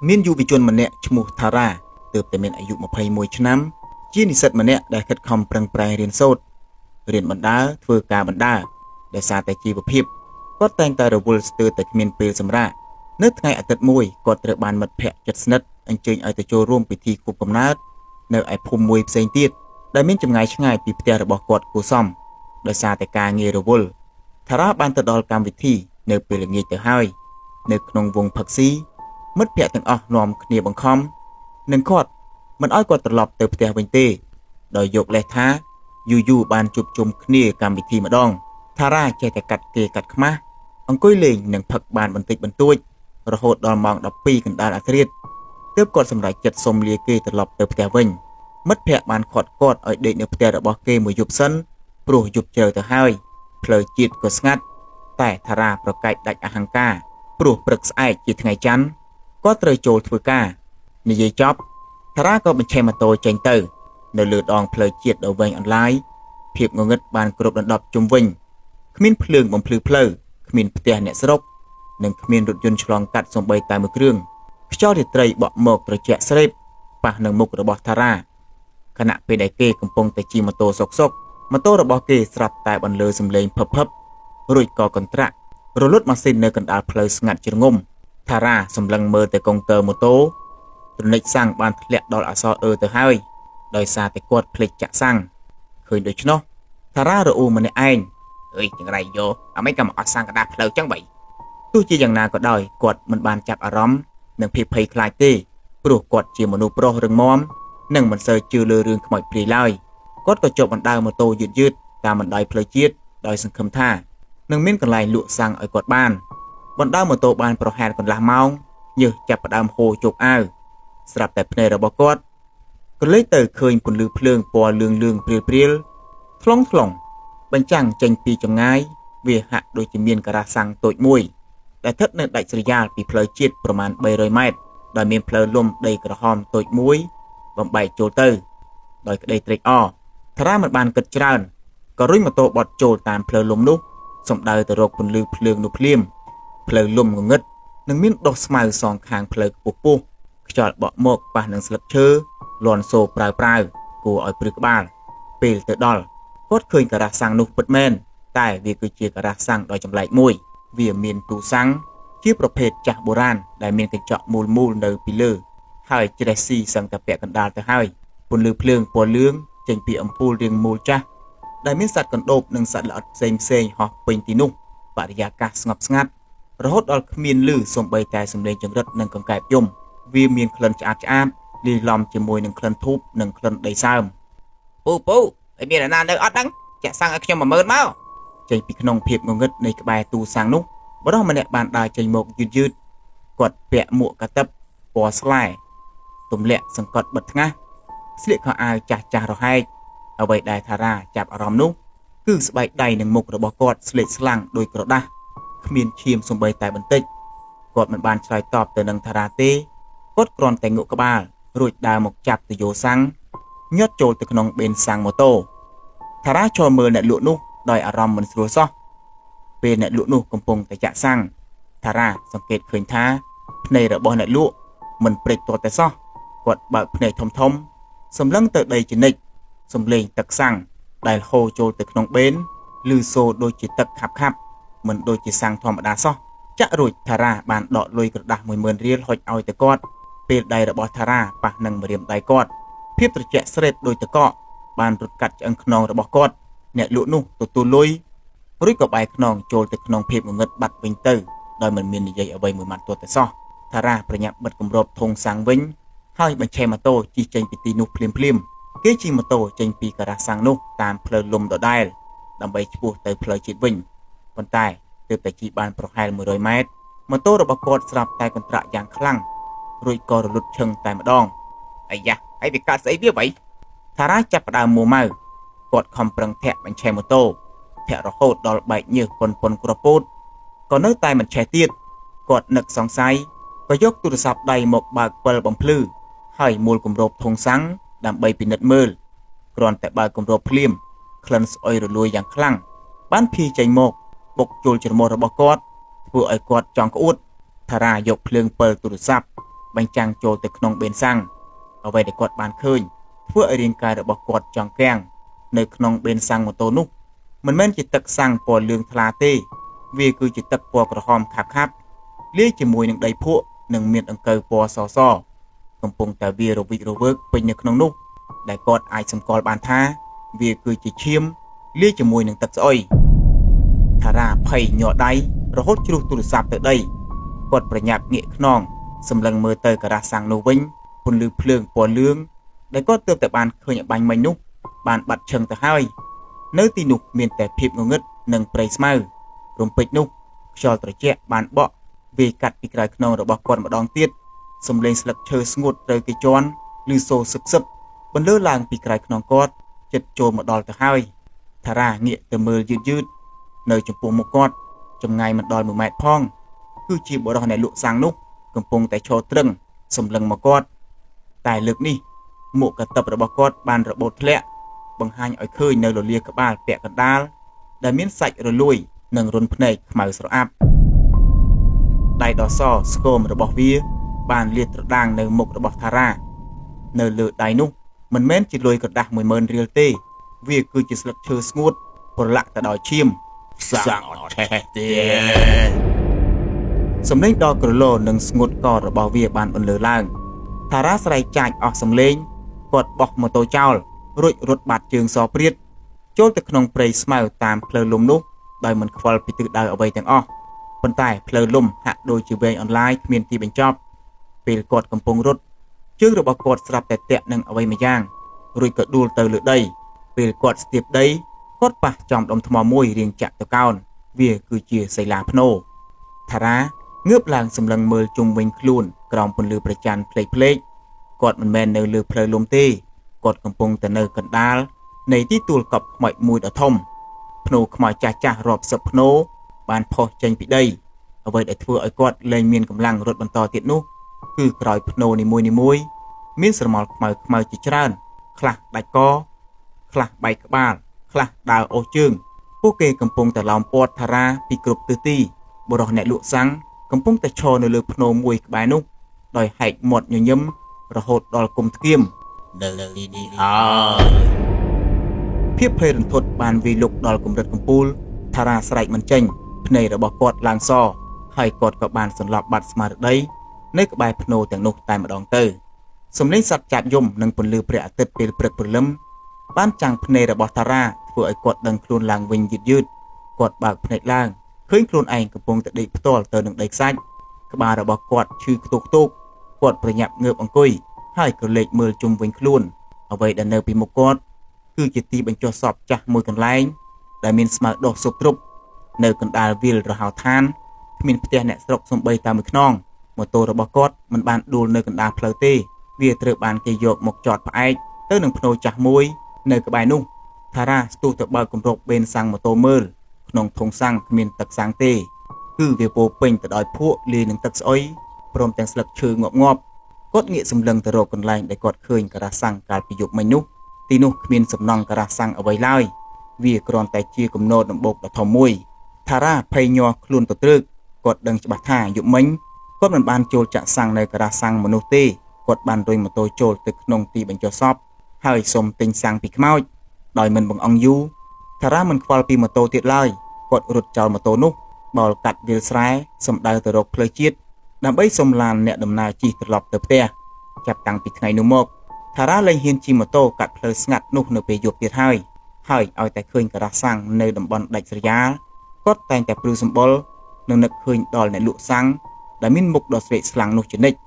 មានយុវជនម្នាក់ឈ្មោះថារ៉ាទើបតែមានអាយុ21ឆ្នាំជានិស្សិតម្នាក់ដែលខិតខំប្រឹងប្រែងរៀនសូត្ររៀនបណ្ដើរធ្វើការបណ្ដើរដោយសារតែជីវភាពគាត់តែងតែរវល់ស្ទើរតែគ្មានពេលសម្រាកនៅថ្ងៃអាទិត្យមួយគាត់ត្រូវបានមិត្តភ័ក្តិជិតស្និទ្ធអញ្ជើញឲ្យទៅចូលរួមពិធីខួបកំណើតនៅឯភូមិមួយផ្សេងទៀតដែលមានចម្ងាយឆ្ងាយពីផ្ទះរបស់គាត់គួសមដោយសារតែការងាររវល់ថារ៉ាបានទៅដល់កម្មវិធីនៅពេលល្ងាចទៅហើយនៅក្នុងវង់ផឹកស៊ីមិត្តភ័ក្តិទាំងអស់នាំគ្នាបង្ខំនឹងគាត់មិនឲ្យគាត់ត្រឡប់ទៅផ្ទះវិញទេដោយយកលេសថាយូរបានជួបជុំគ្នាកម្មវិធីម្ដងថារ៉ាចេះតែកាត់គេកាត់ខ្មាស់អង្គុយលេងនិងផឹកបានបន្តិចបន្តួចរហូតដល់ម៉ោង12កណ្ដាលអាធ្រាត្រទើបគាត់សម្រេចចិត្តសុំលាគេត្រឡប់ទៅផ្ទះវិញមិត្តភ័ក្តិបានឃាត់គាត់ឲ្យដេកនៅផ្ទះរបស់គេមួយយប់សិនព្រោះយប់ជ្រៅទៅហើយផ្លូវជាតិក៏ស្ងាត់តែថារ៉ាប្រកែកដាច់អហង្ការព្រោះព្រឹកស្អែកជាថ្ងៃច័ន្ទគាត់ត្រូវចូលធ្វើការនិយាយចប់ថារ៉ាក៏បញ្ឆេះម៉ូតូចេញទៅនៅលើដងផ្លូវជាតិដ៏វែងអន្លាយភាពងងឹតបានគ្រប់ដណ្ដប់ជុំវិញគ្មានភ្លើងបំភ្លឺផ្លូវគ្មានផ្ទះអ្នកស្រុកនិងគ្មានរថយន្តឆ្លងកាត់សូម្បីតែមួយគ្រឿងខ្យល់រាត្រីបក់មកត្រជាក់ស្រេបប៉ះនឹងមុខរបស់ថារ៉ាខណៈពេលដែលគេកំពុងតែជិះម៉ូតូសុកម៉ូតូរបស់គេស្រាប់តែបន្លឺសំឡេងភឹបរួចក៏កន្ត្រាក់រលត់ម៉ាស៊ីននៅកណ្ដាលផ្លូវស្ងាត់ជ្រងំថារ៉ាសម្លឹងមើលទៅកុងទ័រម៉ូតូទ្រនិចសាំងបានធ្លាក់ដល់អសរអឺទៅហើយដោយសារតែគាត់ភ្លេចចាក់សាំងឃើញដូច្នោះថារ៉ារអ៊ូម្នាក់ឯងអើយចង្រៃយោអាមិនក៏មកអត់សាំងកណ្ដាលផ្លូវចឹងបីទោះជាយ៉ាងណាក៏ដោយគាត់មិនបានចាប់អារម្មណ៍នឹងភាពភ័យខ្លាចទេព្រោះគាត់ជាមនុស្សប្រុសរឹងមាំនិងមិនសូវជឿលើរឿងខ្មោចព្រាយឡើយគាត់ក៏ជប់បណ្ដើរម៉ូតូយឺតតាមបណ្ដោយផ្លូវជាតិដោយសង្ឃឹមថានឹងមានកន្លែងលក់សាំងឲ្យគាត់បានបណ្ដើរម៉ូតូបានប្រហែលកន្លះម៉ោងញើសចាប់ផ្ដើមហូរជោគអាវស្រាប់តែភ្នែករបស់គាត់ក៏លេចទៅឃើញពន្លឺភ្លើងពណ៌លឿងព្រាលថ្លុងបញ្ចាំងចេញពីចម្ងាយវាហាក់ដូចជាមានការ៉ាសាំងតូចមួយដែលស្ថិតនៅដាច់ស្រយាលពីផ្លូវជាតិប្រមាណ300ម៉ែត្រដោយមានផ្លូវលំដីក្រហមតូចមួយបំបែកចូលទៅដោយក្តីត្រេកអរថារ៉ាមិនបានគិតច្រើនក៏រុញម៉ូតូបត់ចូលតាមផ្លូវលំនោះសំដៅទៅរកពន្លឺភ្លើងនោះភ្លាមផ្លូវលំងងឹតនឹងមានដុះស្មៅសងខាងផ្លូវខ្ពស់ខ្យល់បក់មកប៉ះនឹងស្លឹកឈើលន់សូរប្រៅគួរឲ្យព្រឺក្បាលពេលទៅដល់គាត់ឃើញការ៉ាសាំងនោះពិតមែនតែវាគឺជាការ៉ាសាំងដ៏ចម្លែកមួយវាមានទូសាំងជាប្រភេទចាស់បុរាណដែលមានកញ្ចក់មូលនៅពីលើហើយជ្រេះស៊ីសឹងតែពាក់កណ្ដាលទៅហើយពន្លឺភ្លើងពណ៌លឿងចេញពីអំពូលរាងមូលចាស់ដែលមានសត្វកណ្ដូបនិងសត្វល្អិតផ្សេងហោះពេញទីនោះបរិយាកាសស្ងប់ស្ងាត់រហូតដល់គ្មានឮសូម្បីតែសំឡេងចង្រិតនិងកង្កែបយំវាមានក្លិនឆ្អាបលាយឡំជាមួយនឹងក្លិនធូបនិងក្លិនដីសើមពូហើយមានអ្នកណានៅអត់ដឹងចាក់សាំងឲ្យខ្ញុំ10000មកចេញពីក្នុងភាពងងឹតនៃក្បែរទូសាំងនោះបរិះម្នាក់បានដើរចេញមកយឺតគាត់ពាក់មួកកាតិបពណ៌ស្លែទម្លាក់សង្កត់បិទថ្ងាសស្លៀកខោអាវចាស់រហែកអ្វីដែលថារ៉ាចាប់អារម្មណ៍នោះគឺស្បែកដៃនិងមុខរបស់គាត់ស្លេកស្លាំងដោយក្រដាស់គ្មានឈាមសូម្បីតែបន្តិចគាត់មិនបានឆ្លើយតបទៅនឹងថារ៉ាទេគាត់គ្រាន់តែងក់ក្បាលរួចដើរមកចាប់ទយោសាំងញាត់ចូលទៅក្នុងបេនសាំងម៉ូតូថារ៉ាចូលមើលអ្នកលក់នោះដោយអារម្មណ៍មិនស្រួលសោះពេលអ្នកលក់នោះកំពុងតែចាក់សាំងថារ៉ាសង្កេតឃើញថាភ្នែករបស់អ្នកលក់មិនព្រិចទាល់តែសោះគាត់បើកភ្នែកធំសម្លឹងទៅដីជានិច្ចសំឡេងទឹកសាំងដែលហូរចូលទៅក្នុងបេនឮសូរដូចជាទឹកខាប់មិនដូចជាសាំងធម្មតាសោះចាក់រួចថារ៉ាបានដកលុយក្រដាស់10000រៀលហុចឲ្យទៅគាត់ពេលដៃរបស់ថារ៉ាប៉ះនឹងម្រាមដៃគាត់ភាពត្រជាក់ស្រេបដូចទឹកកកបានរត់កាត់ឆ្អឹងខ្នងរបស់គាត់អ្នកលក់នោះទទួលលុយរួចក៏បែរខ្នងចូលទៅក្នុងភាពងងឹតបាត់វិញទៅដោយមិនមាននិយាយអ្វីមួយម៉ាត់ទាល់តែសោះថារ៉ាប្រញាប់បិទគម្របធុងសាំងវិញហើយបញ្ឆេះម៉ូតូជិះចេញពីទីនោះភ្លាមគេជិះម៉ូតូចេញពីការ៉ាសាំងនោះតាមផ្លូវលំដដែលដើម្បីឆ្ពោះទៅផ្លូវជាតិវិញប៉ុន្តែទើបតែជិះបានប្រហែល100ម៉ែត្រម៉ូតូរបស់គាត់ស្រាប់តែកន្ត្រាក់យ៉ាងខ្លាំងរួចក៏រលត់ឈឹងតែម្ដងអាយ៉ាហើយវាកាត់ស្អីវាបីថារ៉ាចាប់ផ្ដើមមួម៉ៅគាត់ខំប្រឹងធាក់បញ្ឆេះម៉ូតូធាក់រហូតដល់បែកញើសប៉ុនក្រពូតក៏នៅតែមិនឆេះទៀតគាត់នឹកសង្ស័យក៏យកទូរស័ព្ទដៃមកបើកពិលបំភ្លឺហើយមូលគម្របធុងសាំងដើម្បីពិនិត្យមើលគ្រាន់តែបើកគម្របភ្លាមក្លិនស្អុយរលួយយ៉ាងខ្លាំងបានភីចេញមកបុកជុលច្រមុះរបស់គាត់ធ្វើឲ្យគាត់ចង់ក្អួតថារ៉ាយកភ្លើងពិលទូរស័ព្ទ បាញ់ចាំងចូលទៅក្នុងបេនសាំងអ្វីដែលគាត់បានឃើញធ្វើឲ្យរាងកាយរបស់គាត់ចង់គាំងនៅក្នុងបេនសាំងម៉ូតូនោះមិនមែនជាទឹកសាំងពណ៌លឿងថ្លាទេវាគឺជាទឹកពណ៌ក្រហមខាប់លាយជាមួយនឹងដីភក់និងមានដង្កូវពណ៌សកំពុងតែវារវិចរវើកពេញនៅក្នុងនោះដែលគាត់អាចសម្គាល់បានថាវាគឺជាឈាមលាយជាមួយនឹងទឹកស្អុយថារ៉ាភ័យញ័រដៃរហូតជ្រុះទូរស័ព្ទទៅដីគាត់ប្រញាប់ងាកខ្នងសម្លឹងមើលទៅការ៉ាសាំងនោះវិញពន្លឺភ្លើងពណ៌លឿងដែលគាត់ទើបតែបានឃើញបាញ់មិញនោះបានបាត់ឈឹងទៅហើយនៅទីនោះមានតែភាពងងឹតនិងព្រៃស្មៅរំពេចនោះខ្យល់ត្រជាក់បានបក់វាយកាត់ពីក្រោយខ្នងរបស់គាត់ម្ដងទៀតសំឡេងស្លឹកឈើស្ងួតត្រូវគេជន់ឬសូរសឹកសឹកបន្លឺឡើងពីក្រោយខ្នងគាត់ចិត្តចូលមកដល់ទៅហើយថារ៉ាងាកទៅមើលយឺតនៅចំពោះមុខគាត់ចម្ងាយមិនដល់1ម៉ែត្រផងគឺជាបុរសអ្នកលក់សាំងនោះកំពុងតែឈរត្រឹងសម្លឹងមកគាត់តែលើកនេះមួកកាតិបរបស់គាត់បានរបូតធ្លាក់បង្ហាញឲ្យឃើញនៅរលាក្បាលពាក់កណ្ដាលដែលមានសាច់រលួយនិងរុនភ្នែកខ្មៅស្រអាប់ដៃដ៏សស្គមរបស់វាបានលាតត្រដាងនៅមុខរបស់ថារ៉ានៅលើដៃនោះមិនមែនជាលុយក្រដាស់ 10000 រៀលទេវាគឺជាស្លឹកឈើស្ងួតប្រឡាក់ទៅដោយឈាមសាំងអត់ឆេះទេសំឡេងដ៏ក្រឡនិងស្ងួតករបស់វាបានបន្លឺឡើងថារ៉ាស្រែកចាច់អស់សំឡេងគាត់បោះម៉ូតូចោលរួចរត់បាត់ជើងសព្រាតចូលទៅក្នុងព្រៃស្មៅតាមផ្លូវលំនោះដោយមិនខ្វល់ពីទិសដៅអ្វីទាំងអស់ប៉ុន្តែផ្លូវលំហាក់ដូចជាវែងអន្លាយគ្មានទីបញ្ចប់ពេលគាត់កំពុងរត់ជើងរបស់គាត់ស្រាប់តែតាក់នឹងអ្វីមួយយ៉ាងរួចក៏ដួលទៅលើដីពេលគាត់ស្ទាបដីគាត់ប៉ះចំដុំថ្មមួយរាងចាក់ទៅកោនវាគឺជាសីលាភ្នោថារ៉ាងើបឡើងសម្លឹងមើលជុំវិញខ្លួនក្រោមពន្លឺព្រះច័ន្ទភ្លេកគាត់មិនមែននៅលើផ្លូវលំទេគាត់កំពុងតែនៅកណ្ដាលនៃទីទួលកប់ខ្មោចមួយដ៏ធំភ្នោខ្មោចចាស់រាប់សិបភ្នោបានផុសចេញពីដីអ្វីដែលធ្វើឲ្យគាត់លែងមានកម្លាំងរត់បន្តទៀតនោះគឺក្រោយភ្នោនីមួយមានស្រមោលខ្មៅជាច្រើនខ្លះដាច់កខ្លះបែកក្បាលខ្លះដើរអូសជើងពួកគេកំពុងតែឡោមព័ទ្ធថារ៉ាពីគ្រប់ទិសទីបុរសអ្នកលក់សាំងកំពុងតែឈរនៅលើភ្នោមួយក្បែរនោះដោយហែកមាត់ញញឹមរហូតដល់គុំធ្គាមនៅទីនេះហើយភាពភ័យរន្ធត់បានវាយលុកដល់កម្រិតកំពូលថារ៉ាស្រែកមិនចេញភ្នែករបស់គាត់ឡើងសហើយគាត់ក៏បានសន្លប់បាត់ស្មារតីនៅក្បែរភ្នោទាំងនោះតែម្ដងទៅសំឡេងសត្វចាបយំនិងពន្លឺព្រះអាទិត្យពេលព្រឹកព្រលឹមបានចាំងភ្នែករបស់តារ៉ាធ្វើឲ្យគាត់ដឹងខ្លួនឡើងវិញយឺតគាត់បើកភ្នែកឡើងឃើញខ្លួនឯងកំពុងតែដេកផ្ទាល់ទៅនឹងដីខ្សាច់ក្បាលរបស់គាត់ឈឺខ្ទោកគាត់ប្រញាប់ងើបអង្គុយហើយក្រឡេកមើលជុំវិញខ្លួនអ្វីដែលនៅពីមុខគាត់គឺជាទីបញ្ចុះសពចាស់មួយកន្លែងដែលមានស្មៅដុះស៊ុបទ្រុបនៅកណ្ដាលវាលរហោឋានគ្មានផ្ទះអ្នកស្រុកសំបីតាមមួយខ្នងម៉ូតូរបស់គាត់មិនបានដួលនៅកណ្ដាលផ្លូវទេវាត្រូវបានគេយកមកចតផ្អែកទៅនឹងភ្នោចាស់មួយនៅក្បែរនោះថារ៉ាស្ទុះទៅបើកគម្របបេនសាំងម៉ូតូមើលក្នុងធុងសាំងគ្មានទឹកសាំងទេគឺវាពោពេញទៅដោយភក់លាយនឹងទឹកស្អុយព្រមទាំងស្លឹកឈើងាប់គាត់ងាកសម្លឹងទៅរកកន្លែងដែលគាត់ឃើញការ៉ាសាំងកាលពីយប់មិញនោះទីនោះគ្មានសំណង់ការ៉ាសាំងអ្វីឡើយវាគ្រាន់តែជាគំនរដំបូកដ៏ធំមួយថារ៉ាភ័យញ័រខ្លួនទៅត្រឹកគាត់ដឹងច្បាស់ថាយប់មិញគាត់មិនបានចូលចាក់សាំងនៅការ៉ាសាំងមនុស្សទេគាត់បានរុញម៉ូតូចូលទៅក្នុងទីបញ្ចុះសពហើយសុំទិញសាំងពីខ្មោចដោយមិនបង្អង់យូរថារ៉ាមិនខ្វល់ពីម៉ូតូទៀតឡើយគាត់រត់ចោលម៉ូតូនោះបោលកាត់វាលស្រែសម្ដៅទៅរកផ្លូវជាតិដើម្បីសុំឡានអ្នកដំណើរជិះត្រឡប់ទៅផ្ទះចាប់តាំងពីថ្ងៃនោះមកថារ៉ាលែងហ៊ានជិះម៉ូតូកាត់ផ្លូវស្ងាត់នោះនៅពេលយប់ទៀតហើយឲ្យតែឃើញការ៉ាសាំងនៅតំបន់ដាច់ស្រយាលគាត់តែងតែព្រឺសម្បុរនិងនឹកឃើញដល់អ្នកលក់សាំងដែលមានមុខដ៏ស្រេកស្លាំងនោះជានិច្ច